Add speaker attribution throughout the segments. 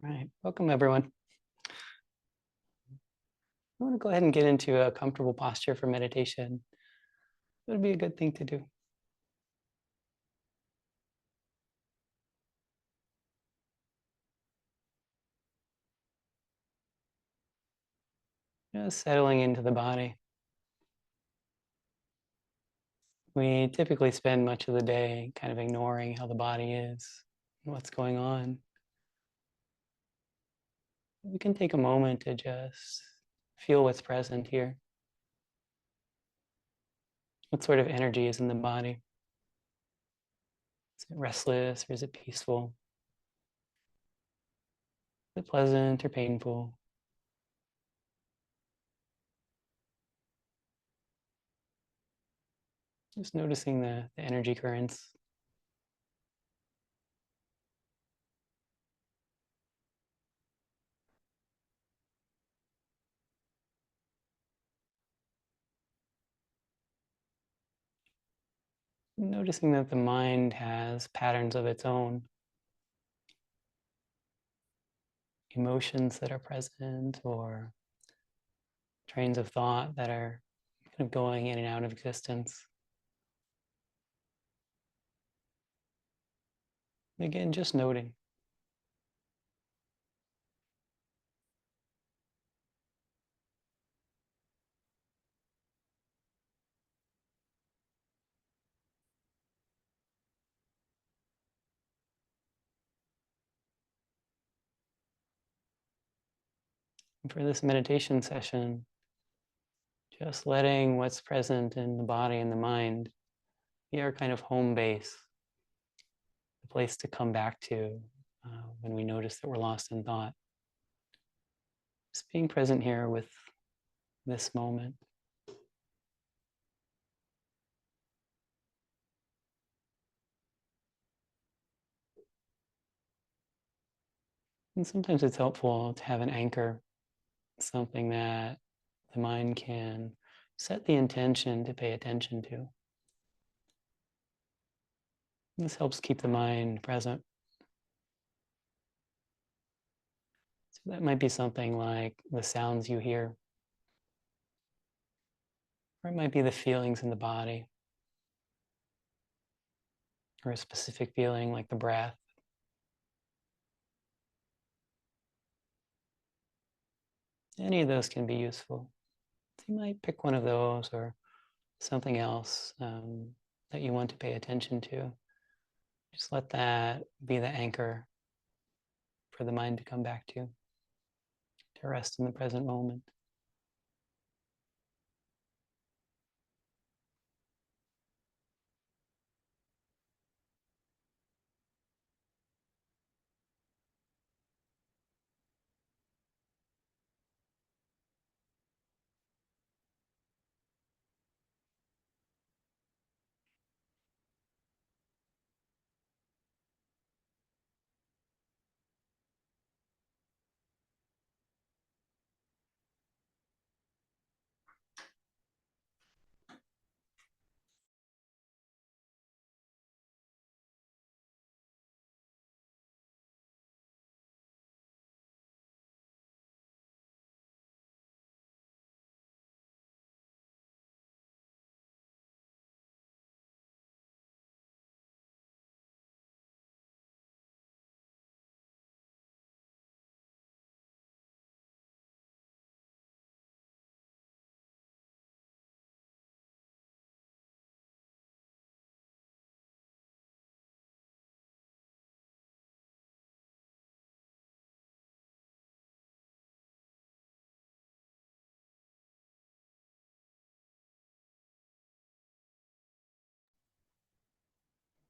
Speaker 1: All right, welcome everyone. I want to go ahead and get into a comfortable posture for meditation. It would be a good thing to do. Just settling into the body. We typically spend much of the day kind of ignoring how the body is and what's going on. We can take a moment to just feel what's present here. What sort of energy is in the body? Is it restless or is it peaceful? Is it pleasant or painful? Just noticing the energy currents. Noticing that the mind has patterns of its own, emotions that are present or trains of thought that are kind of going in and out of existence. Again, just noting. And for this meditation session, just letting what's present in the body and the mind be our kind of home base, the place to come back to when we notice that we're lost in thought. Just being present here with this moment. And sometimes it's helpful to have an anchor, something that the mind can set the intention to pay attention to. This helps keep the mind present. So that might be something like the sounds you hear, or it might be the feelings in the body, or a specific feeling like the breath. Any of those can be useful. So you might pick one of those or something else that you want to pay attention to. Just let that be the anchor for the mind to come back to rest in the present moment.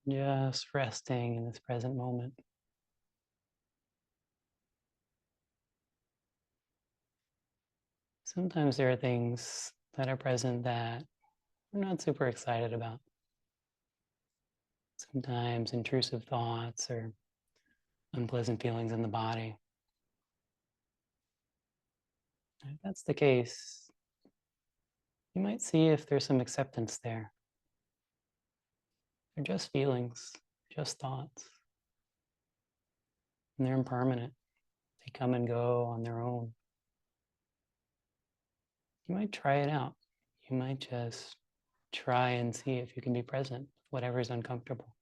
Speaker 1: Just resting in this present moment. Sometimes there are things that are present that we're not super excited about. Sometimes intrusive thoughts or unpleasant feelings in the body. If that's the case, you might see if there's some acceptance there. They're just feelings, just thoughts, and they're impermanent. They come and go on their own. You might try it out. You might just try and see if you can be present with whatever is uncomfortable.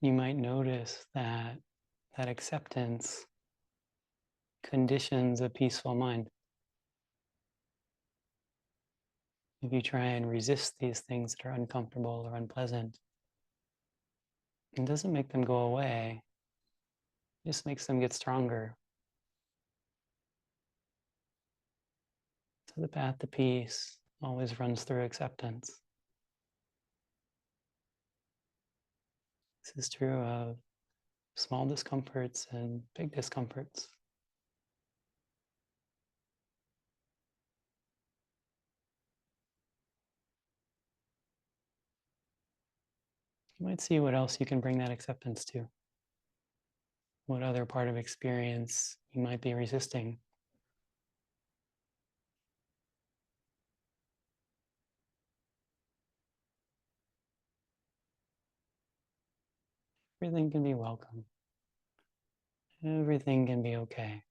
Speaker 1: You might notice that acceptance conditions a peaceful mind. If you try and resist these things that are uncomfortable or unpleasant, it doesn't make them go away, it just makes them get stronger. So the path to peace always runs through acceptance. This is true of small discomforts and big discomforts. You might see what else you can bring that acceptance to. What other part of experience you might be resisting. Everything can be welcome. Everything can be okay.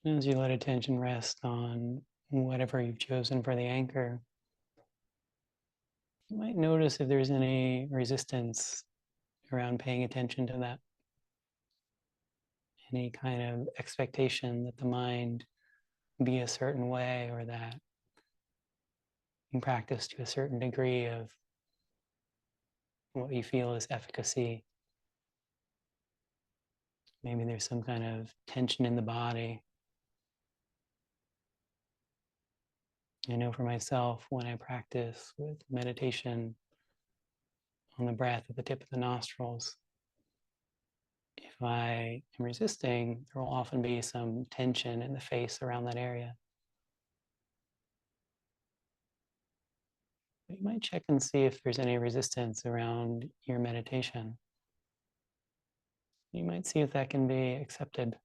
Speaker 1: As you let attention rest on whatever you've chosen for the anchor, you might notice if there's any resistance around paying attention to that, any kind of expectation that the mind be a certain way or that you practice to a certain degree of what you feel is efficacy. Maybe there's some kind of tension in the body. I know for myself, when I practice with meditation on the breath at the tip of the nostrils, if I am resisting, there will often be some tension in the face around that area. But you might check and see if there's any resistance around your meditation. You might see if that can be accepted.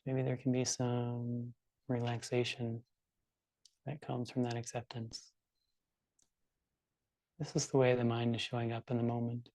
Speaker 1: Maybe there can be some relaxation that comes from that acceptance. This is the way the mind is showing up in the moment.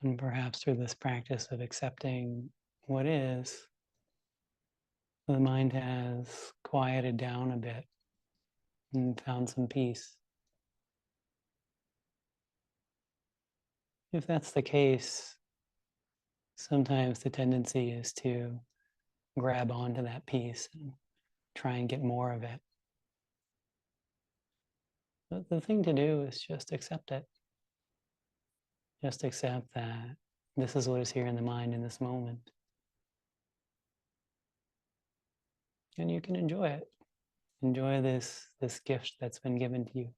Speaker 1: And perhaps through this practice of accepting what is, the mind has quieted down a bit and found some peace. If that's the case, sometimes the tendency is to grab onto that peace and try and get more of it. But the thing to do is just accept it. Just accept that this is what is here in the mind in this moment. And you can enjoy it. Enjoy this gift that's been given to you.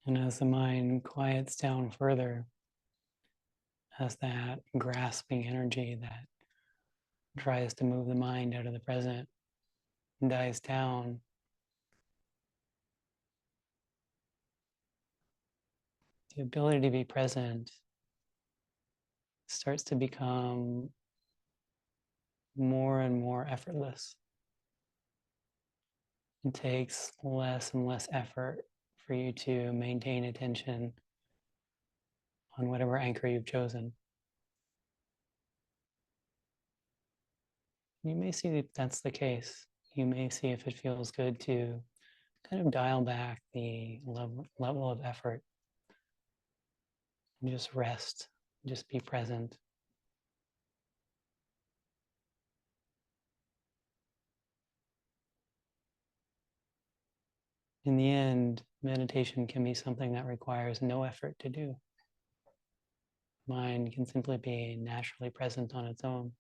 Speaker 1: And as the mind quiets down further, as that grasping energy, that tries to move the mind out of the present and dies down, the ability to be present starts to become more and more effortless. It takes less and less effort for you to maintain attention on whatever anchor you've chosen. You may see if that's the case. You may see if it feels good to kind of dial back the level of effort and just rest, just be present. In the end, meditation can be something that requires no effort to do. Mind can simply be naturally present on its own.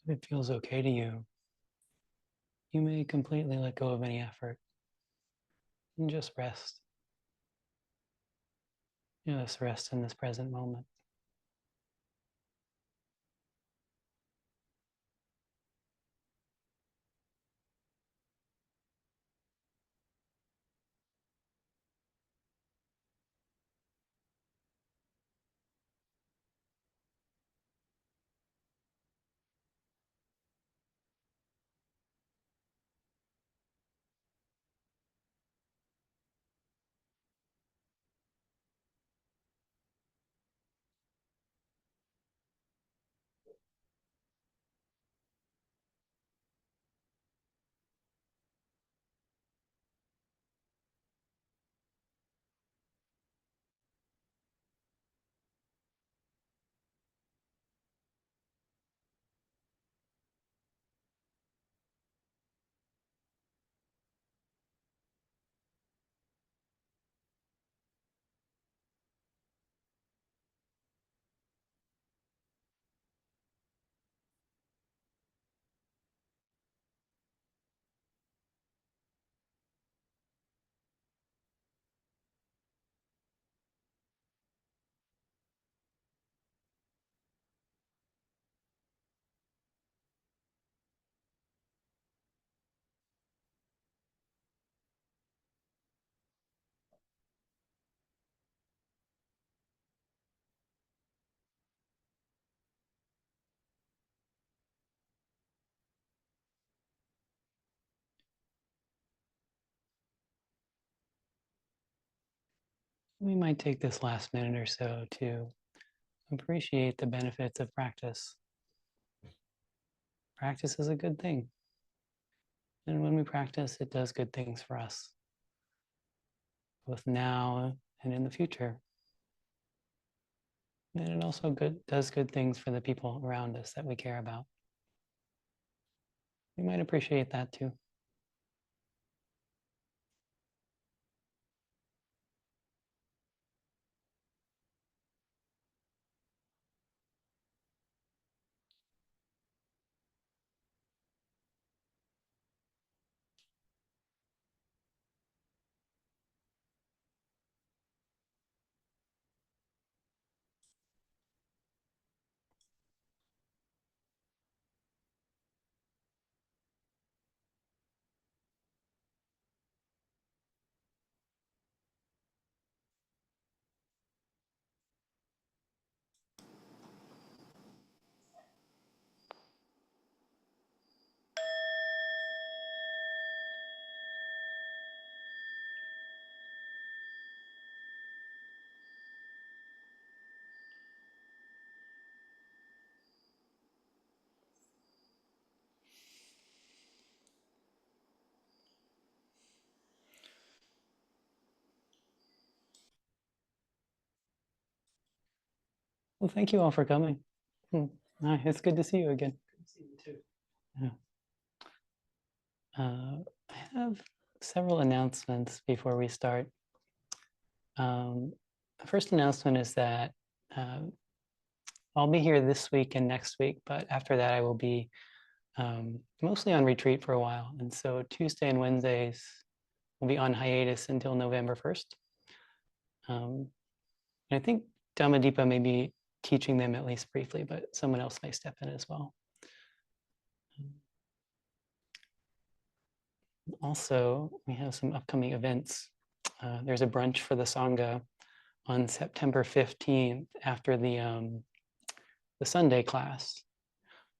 Speaker 1: If it feels okay to you, you may completely let go of any effort and just rest. Just rest in this present moment. We might take this last minute or so to appreciate the benefits of practice. Practice is a good thing. And when we practice, it does good things for us, both now and in the future. And it also does good things for the people around us that we care about. We might appreciate that too. Well, thank you all for coming. Hi, it's good to see you again. Good to see you too. Yeah. I have several announcements before we start. The first announcement is that I'll be here this week and next week, but after that I will be mostly on retreat for a while. And so Tuesday and Wednesdays will be on hiatus until November 1st. And I think Dhammadipa may be teaching them at least briefly, but someone else may step in as well. Also, we have some upcoming events. There's a brunch for the Sangha on September 15th after the Sunday class.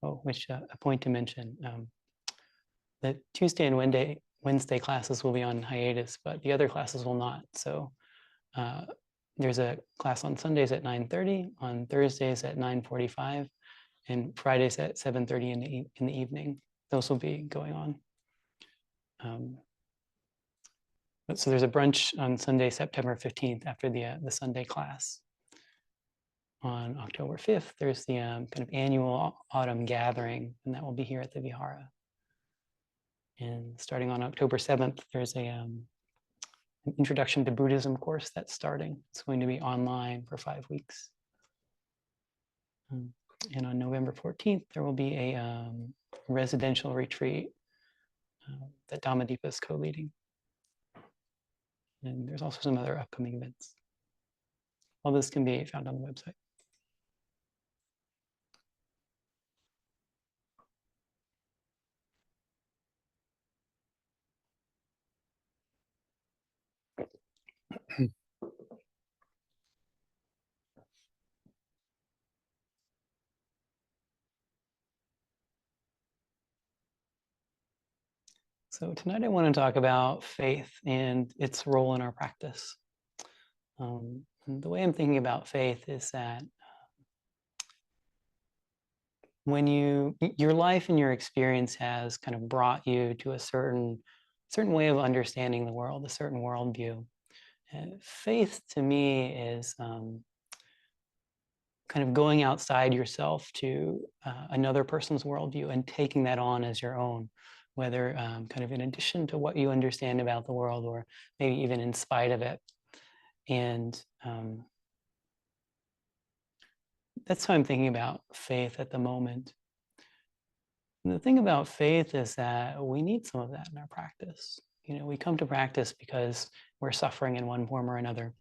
Speaker 1: Which a point to mention. The Tuesday and Wednesday classes will be on hiatus, but the other classes will not. So there's a class on Sundays at 9:30, on Thursdays at 9:45, and Fridays at 7:30 in the evening. Those will be going on. So there's a brunch on Sunday, September 15th after the Sunday class. On October 5th, there's the kind of annual autumn gathering, and that will be here at the vihara. And starting on October 7th, there's an introduction to Buddhism course that's starting. It's going to be online for 5 weeks. And on November 14th, there will be a residential retreat that Dhammadipa is co-leading. And there's also some other upcoming events. All this can be found on the website. So tonight I want to talk about faith and its role in our practice. And the way I'm thinking about faith is that when your life and your experience has kind of brought you to a certain way of understanding the world, a certain worldview. And faith to me is kind of going outside yourself to another person's worldview and taking that on as your own, whether kind of in addition to what you understand about the world or maybe even in spite of it. And that's how I'm thinking about faith at the moment. And the thing about faith is that we need some of that in our practice. You know, we come to practice because we're suffering in one form or another.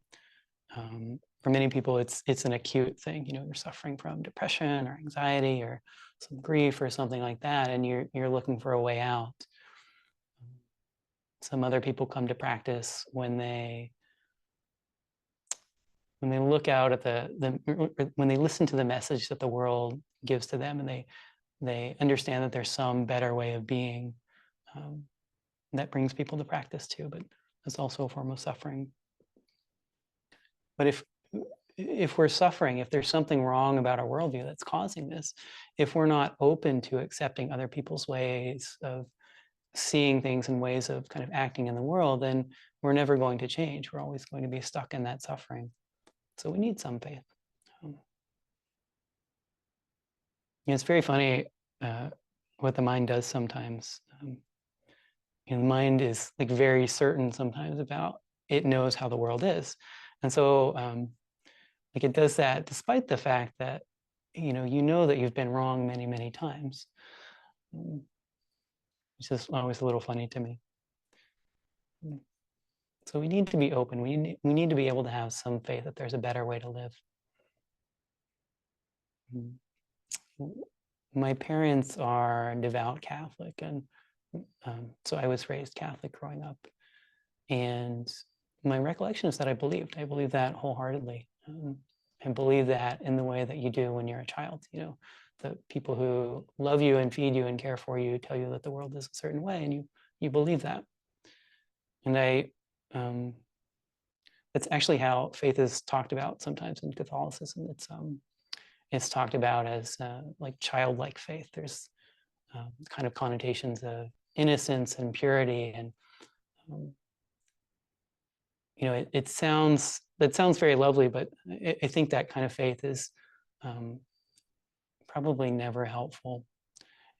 Speaker 1: For many people, it's an acute thing. You know, you're suffering from depression or anxiety or some grief or something like that, and you're looking for a way out. Some other people come to practice when they look out at when they listen to the message that the world gives to them, and they understand that there's some better way of being. That brings people to practice too, but it's also a form of suffering. But if we're suffering, if there's something wrong about our worldview that's causing this, if we're not open to accepting other people's ways of seeing things and ways of kind of acting in the world, then we're never going to change. We're always going to be stuck in that suffering. So we need some faith. It's very funny what the mind does sometimes. The mind is like very certain sometimes about it knows how the world is. And so like it does that despite the fact that you know that you've been wrong many, many times. It's just always a little funny to me. So we need to be open. We need to be able to have some faith that there's a better way to live. My parents are devout Catholic, and so I was raised Catholic growing up. And my recollection is that I believed that wholeheartedly. I believe that in the way that you do when you're a child. The people who love you and feed you and care for you tell you that the world is a certain way, and you believe that. And that's actually how faith is talked about sometimes in Catholicism. It's talked about as like childlike faith. There's kind of connotations of innocence and purity, and it sounds very lovely, but I think that kind of faith is probably never helpful.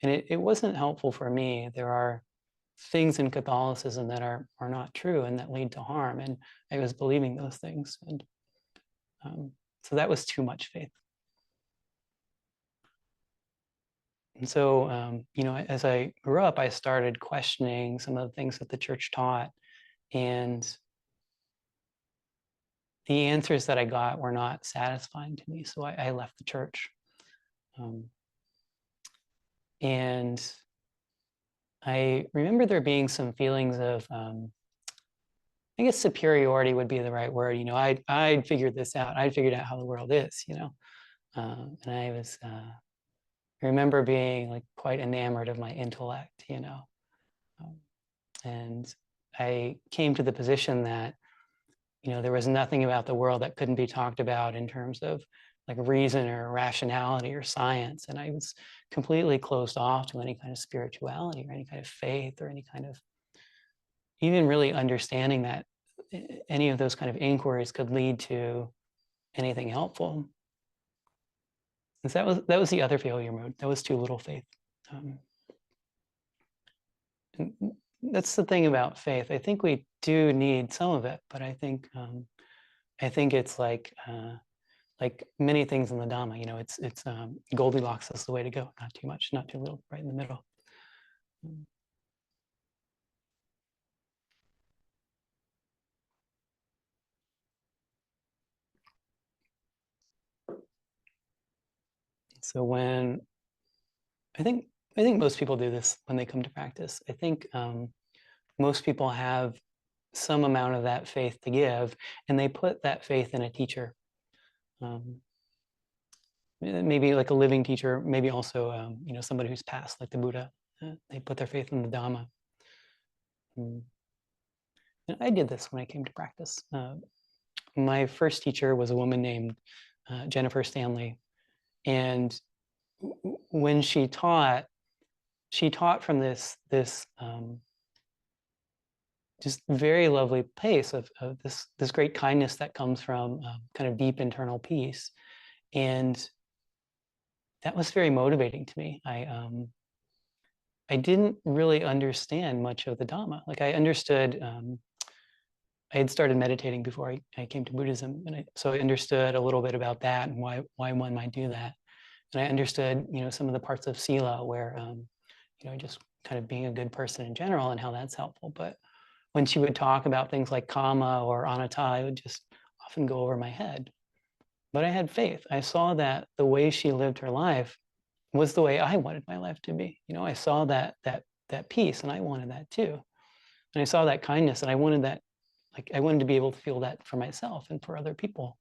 Speaker 1: And it wasn't helpful for me. There are things in Catholicism that are not true and that lead to harm, and I was believing those things, and so that was too much faith. And so as I grew up, I started questioning some of the things that the church taught, and the answers that I got were not satisfying to me, so I left the church. And I remember there being some feelings of, I guess superiority would be the right word. I'd figured this out. I'd figured out how the world is, and I remember being like quite enamored of my intellect, and I came to the position that, there was nothing about the world that couldn't be talked about in terms of like reason or rationality or science. And I was completely closed off to any kind of spirituality or any kind of faith or any kind of even really understanding that any of those kind of inquiries could lead to anything helpful. And so that was the other failure mode. That was too little faith. And that's the thing about faith. I think we do need some of it, but I think it's like many things in the Dharma. It's Goldilocks is the way to go. Not too much, not too little, right in the middle. So when I think most people do this when they come to practice. I think most people have some amount of that faith to give, and they put that faith in a teacher. Maybe like a living teacher, maybe also somebody who's passed, like the Buddha. They put their faith in the Dhamma. And I did this when I came to practice. My first teacher was a woman named Jennifer Stanley, and when she taught from this just very lovely place of this great kindness that comes from kind of deep internal peace, and that was very motivating to me. I didn't really understand much of the Dhamma. Like I understood, I had started meditating before I came to Buddhism, and so I understood a little bit about that and why one might do that. And I understood, some of the parts of Sila where, just kind of being a good person in general and how that's helpful. But when she would talk about things like Kama or Anatta, it would just often go over my head. But I had faith. I saw that the way she lived her life was the way I wanted my life to be. I saw that peace, and I wanted that too. And I saw that kindness, and I wanted that. Like I wanted to be able to feel that for myself and for other people.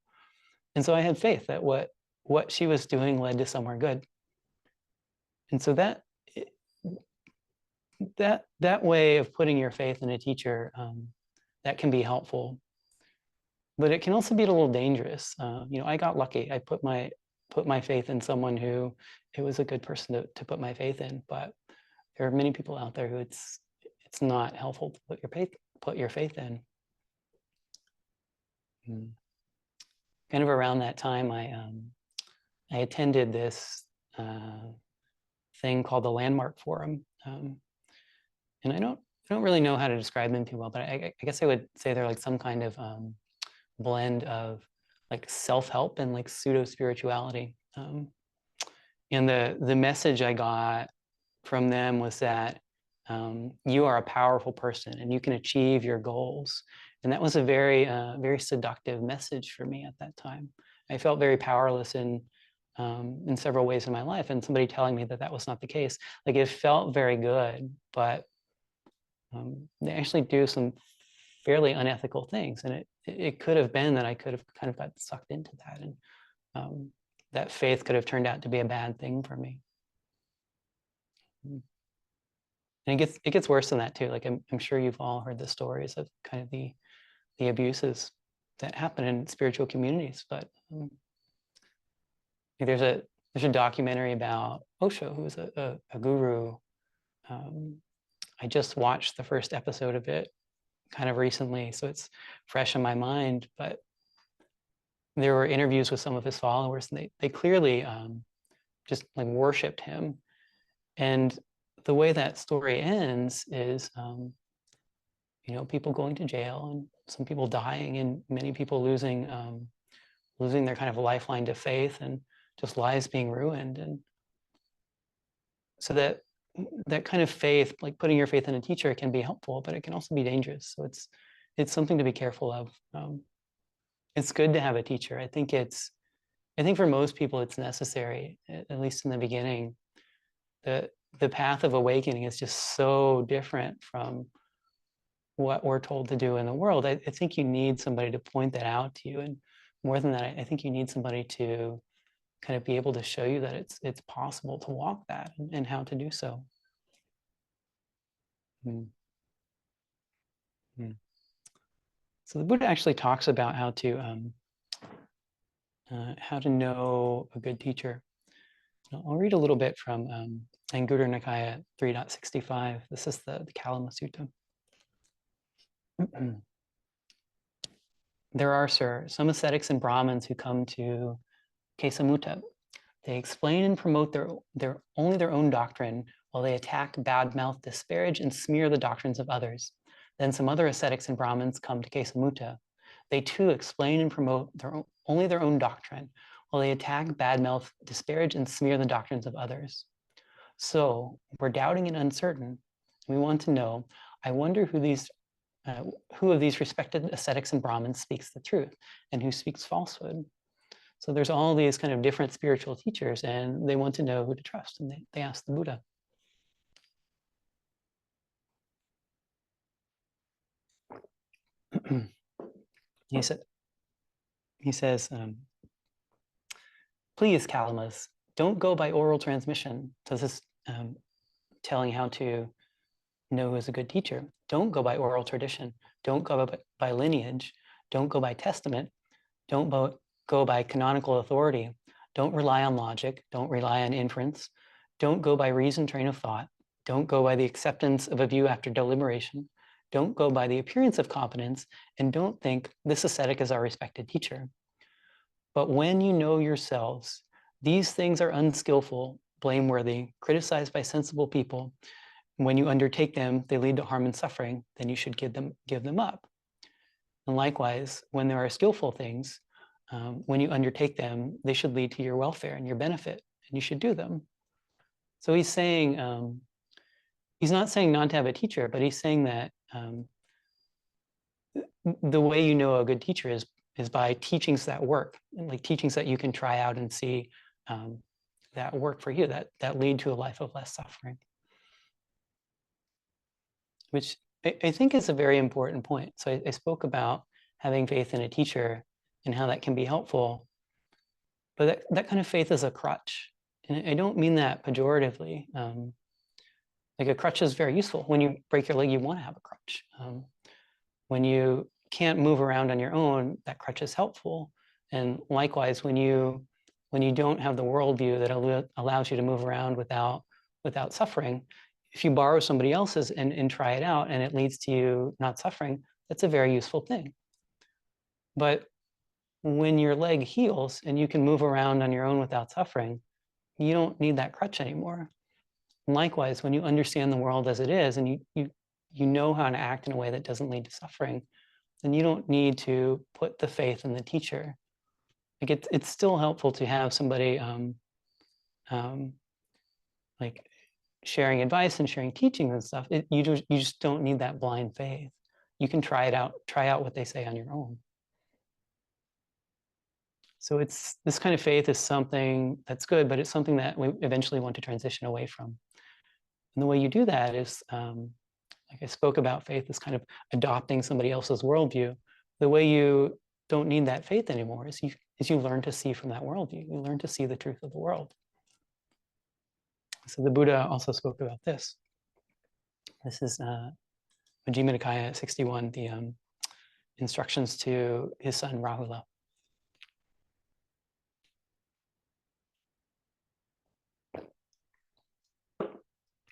Speaker 1: And so I had faith that what she was doing led to somewhere good. And so that way of putting your faith in a teacher, that can be helpful. but it can also be a little dangerous. You know, I got lucky. I put my faith in someone who it was a good person to put my faith in. But there are many people out there who it's not helpful to put your faith in. Kind of around that time, I attended this thing called the Landmark Forum, and I don't really know how to describe them too well, but I guess I would say they're like some kind of blend of like self-help and like pseudo-spirituality. And the message I got from them was that you are a powerful person and you can achieve your goals. And that was a very, very seductive message for me at that time. I felt very powerless in several ways in my life, and somebody telling me that that was not the case, like it felt very good, but they actually do some fairly unethical things, and it could have been that I could have kind of got sucked into that, and that faith could have turned out to be a bad thing for me. And it gets worse than that too. Like I'm sure you've all heard the stories of kind of the abuses that happen in spiritual communities. But there's a documentary about Osho, who was a guru. I just watched the first episode of it kind of recently, so it's fresh in my mind. But there were interviews with some of his followers, and they clearly just like worshipped him. And the way that story ends is, you know, people going to jail and some people dying and many people losing their kind of lifeline to faith, and just lives being ruined. And so that kind of faith, like putting your faith in a teacher, can be helpful, but it can also be dangerous. So it's something to be careful of. It's good to have a teacher. I think for most people it's necessary, at least in the beginning. The path of awakening is just so different from what we're told to do in the world. I think you need somebody to point that out to you. And more than that, I think you need somebody to kind of be able to show you that it's possible to walk that, and how to do so. So the Buddha actually talks about how to know a good teacher. I'll read a little bit from Anguttara Nikaya 3.65. This is the Kalama Sutta. There are, sir, some ascetics and Brahmins who come to Kesamutta. They explain and promote only their own doctrine, while they attack, badmouth, disparage, and smear the doctrines of others. Then some other ascetics and Brahmins come to Kesamutta. They too explain and promote only their own doctrine, while they attack, badmouth, disparage, and smear the doctrines of others. So we're doubting and uncertain. We want to know, I wonder who of these respected ascetics and Brahmins speaks the truth, and who speaks falsehood. So there's all these kind of different spiritual teachers, and they want to know who to trust, and they ask the Buddha. He says, please, Kalamas, don't go by oral transmission. So this is telling how to know who's a good teacher. Don't go by oral tradition. Don't go by lineage. Don't go by testament. Don't go by canonical authority. Don't rely on logic. Don't rely on inference. Don't go by reason, train of thought. Don't go by the acceptance of a view after deliberation. Don't go by the appearance of competence, and don't think this ascetic is our respected teacher. But when you know yourselves, these things are unskillful, blameworthy, criticized by sensible people. When you undertake them, they lead to harm and suffering, then you should give them up. And likewise, when there are skillful things, when you undertake them, they should lead to your welfare and your benefit, and you should do them. So he's saying, he's not saying not to have a teacher, but he's saying that the way you know a good teacher is by teachings that work, and like teachings that you can try out and see that work for you, that lead to a life of less suffering. Which I think is a very important point. So I spoke about having faith in a teacher and how that can be helpful, but that kind of faith is a crutch. And I don't mean that pejoratively. Like a crutch is very useful. When you break your leg, you want to have a crutch. When you can't move around on your own, that crutch is helpful. And likewise, when you don't have the worldview that allows you to move around without suffering, if you borrow somebody else's and try it out and it leads to you not suffering, that's a very useful thing. But when your leg heals and you can move around on your own without suffering, you don't need that crutch anymore. And likewise, when you understand the world as it is and you know how to act in a way that doesn't lead to suffering, then you don't need to put the faith in the teacher. Like it's still helpful to have somebody like sharing advice and sharing teachings and stuff. You just don't need that blind faith. You can try out what they say on your own. So it's this kind of faith is something that's good, but it's something that we eventually want to transition away from. And the way you do that is, like I spoke about, faith is kind of adopting somebody else's worldview. The way you don't need that faith anymore is you learn to see from that worldview. You learn to see the truth of the world. So the Buddha also spoke about this. This is Majjhima Nikaya 61, the instructions to his son Rahula.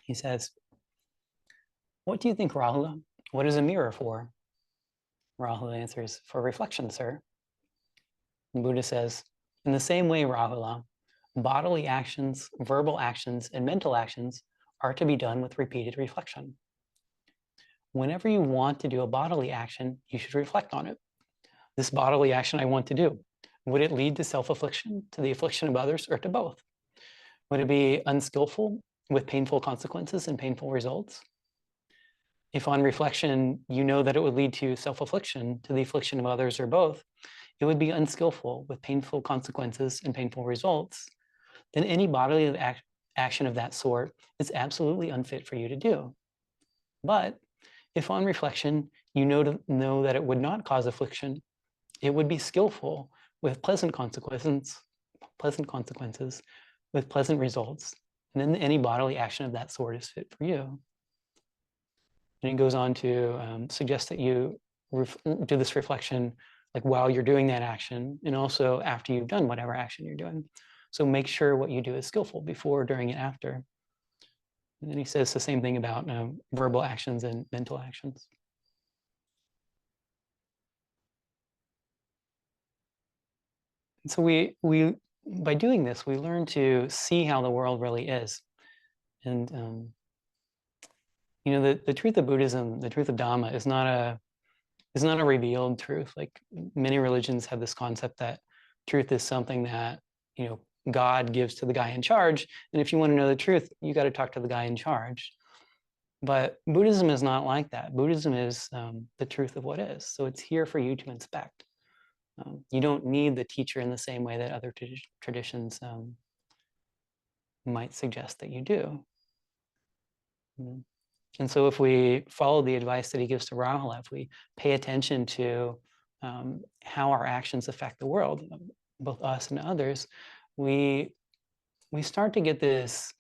Speaker 1: He says, "What do you think, Rahula? What is a mirror for?" Rahula answers, "For reflection, sir." And Buddha says, "In the same way, Rahula, bodily actions, verbal actions, and mental actions are to be done with repeated reflection. Whenever you want to do a bodily action, you should reflect on it. This bodily action I want to do, would it lead to self-affliction, to the affliction of others, or to both? Would it be unskillful with painful consequences and painful results? If on reflection, you know that it would lead to self-affliction, to the affliction of others, or both, it would be unskillful with painful consequences and painful results, then any bodily action of that sort is absolutely unfit for you to do. But if on reflection, you know that it would not cause affliction, it would be skillful with pleasant consequences, with pleasant results, and then any bodily action of that sort is fit for you." And it goes on to suggest that you do this reflection like while you're doing that action and also after you've done whatever action you're doing. So make sure what you do is skillful before, during, and after. And then he says the same thing about verbal actions and mental actions. And so we by doing this, we learn to see how the world really is. And you know, the truth of Buddhism, the truth of Dharma is not a revealed truth. Like many religions have this concept that truth is something that, you know, God gives to the guy in charge. And if you want to know the truth, you got to talk to the guy in charge. But Buddhism is not like that. Buddhism is the truth of what is. So it's here for you to inspect. You don't need the teacher in the same way that other traditions might suggest that you do. And so if we follow the advice that he gives to Rahula, if we pay attention to how our actions affect the world, both us and others, we start to get this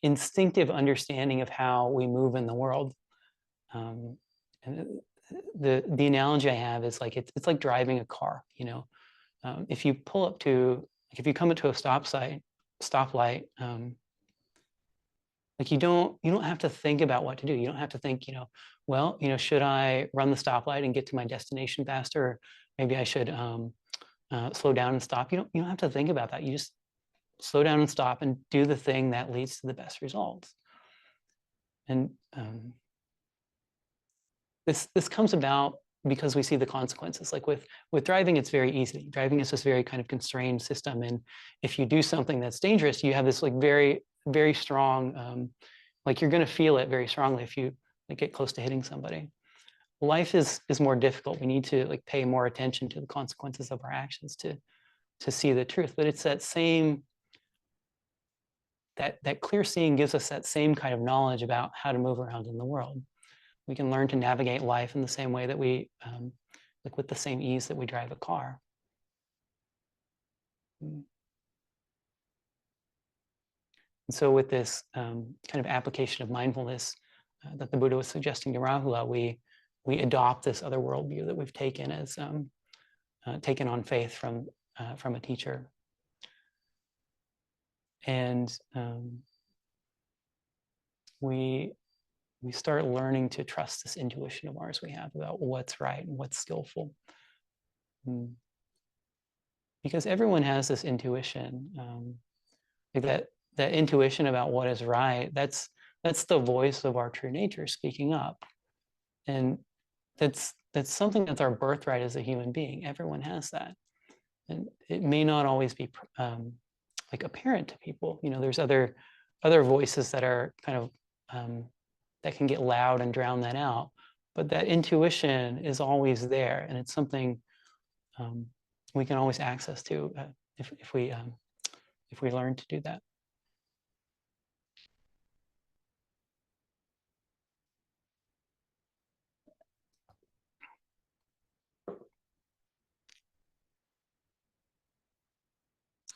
Speaker 1: instinctive understanding of how we move in the world. And the analogy I have is like it's like driving a car. You know, if you pull up to, like if you come into a stoplight, like you don't have to think about what to do. You don't have to think, you know, well, you know, should I run the stoplight and get to my destination faster? Or maybe I should slow down and stop. You don't have to think about that. You just slow down and stop and do the thing that leads to the best results. And this comes about because we see the consequences. Like with driving, it's very easy. Driving is this very kind of constrained system, and if you do something that's dangerous, you have this like very, very strong, like you're going to feel it very strongly if you like get close to hitting somebody. Life is more difficult. We need to like pay more attention to the consequences of our actions to see the truth. But it's that same that clear seeing gives us that same kind of knowledge about how to move around in the world. We can learn to navigate life in the same way that we, like with the same ease that we drive a car. And so with this kind of application of mindfulness that the Buddha was suggesting to Rahula, we we adopt this other worldview that we've taken as taken on faith from a teacher. And we start learning to trust this intuition of ours we have about what's right and what's skillful. Because everyone has this intuition, like that intuition about what is right. That's the voice of our true nature speaking up, and that's something that's our birthright as a human being. Everyone has that, and it may not always be like apparent to people. You know, there's other voices that are kind of that can get loud and drown that out. But that intuition is always there, and it's something we can always access to if we learn to do that.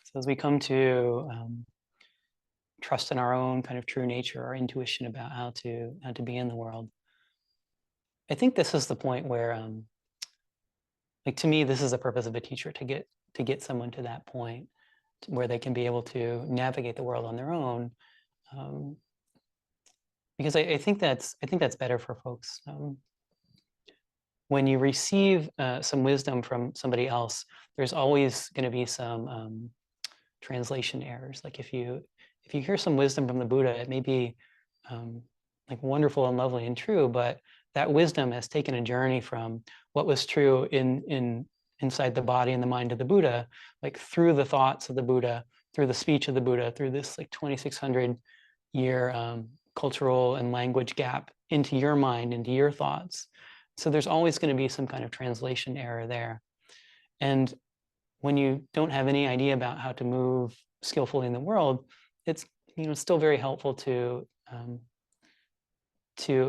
Speaker 1: So as we come to trust in our own kind of true nature, our intuition about how to be in the world, I think this is the point where, like, to me, this is the purpose of a teacher, to get someone to that point where they can be able to navigate the world on their own, because I think that's better for folks. When you receive some wisdom from somebody else, there's always going to be some translation errors. Like if you hear some wisdom from the Buddha, it may be like wonderful and lovely and true, but that wisdom has taken a journey from what was true inside the body and the mind of the Buddha, like through the thoughts of the Buddha, through the speech of the Buddha, through this like 2,600 year cultural and language gap into your mind, into your thoughts. So there's always going to be some kind of translation error there. And when you don't have any idea about how to move skillfully in the world, it's still very helpful to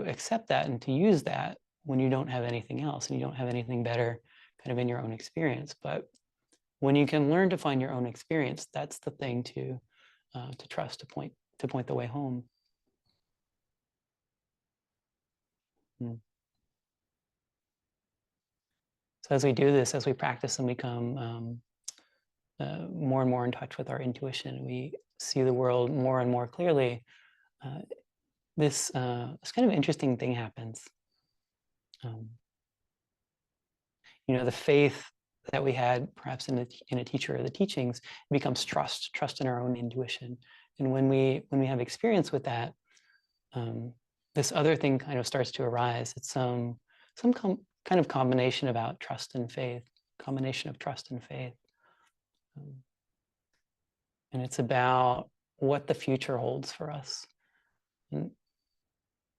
Speaker 1: accept that and to use that when you don't have anything else and you don't have anything better kind of in your own experience. But when you can learn to find your own experience, that's the thing to trust, to point the way home. So as we do this, as we practice and become more and more in touch with our intuition, we see the world more and more clearly. This kind of interesting thing happens. The faith that we had perhaps in a teacher or the teachings becomes trust in our own intuition. And when we have experience with that, this other thing kind of starts to arise. It's some kind of combination about trust and faith, combination of trust and faith. And it's about what the future holds for us. And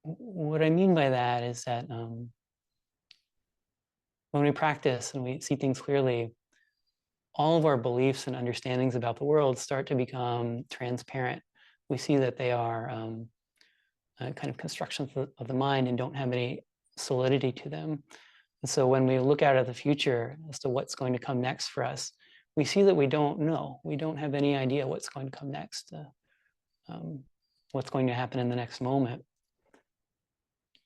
Speaker 1: what I mean by that is that when we practice and we see things clearly, all of our beliefs and understandings about the world start to become transparent. We see that they are kind of constructions of the mind and don't have any solidity to them. And so when we look out at the future as to what's going to come next for us, we see that we don't know. We don't have any idea what's going to come next, what's going to happen in the next moment.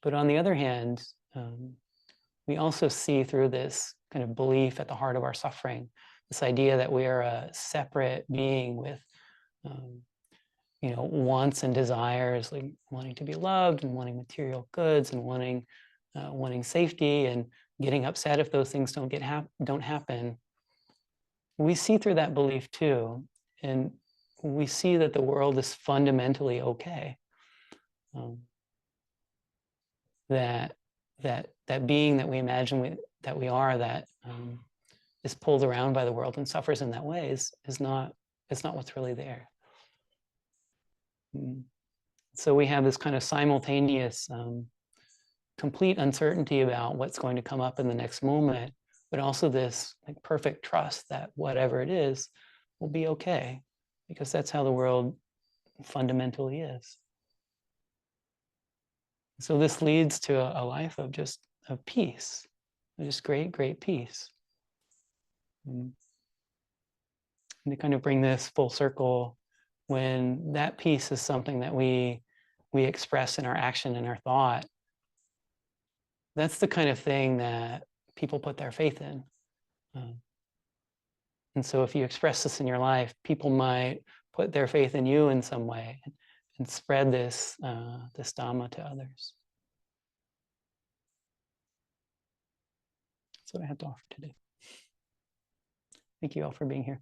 Speaker 1: But on the other hand, we also see through this kind of belief at the heart of our suffering, this idea that we are a separate being with wants and desires, like wanting to be loved and wanting material goods and wanting safety and getting upset if those things don't happen. We see through that belief too, and we see that the world is fundamentally okay. That being that we imagine that we are, that is pulled around by the world and suffers in that way is not what's really there. So we have this kind of simultaneous complete uncertainty about what's going to come up in the next moment, but also this like perfect trust that whatever it is will be okay, because that's how the world fundamentally is. So this leads to a life of peace, just great peace. And to kind of bring this full circle, when that peace is something that we express in our action and our thought, that's the kind of thing that people put their faith in. And so if you express this in your life, people might put their faith in you in some way and spread this, this Dhamma to others. That's what I have to offer today. Thank you all for being here.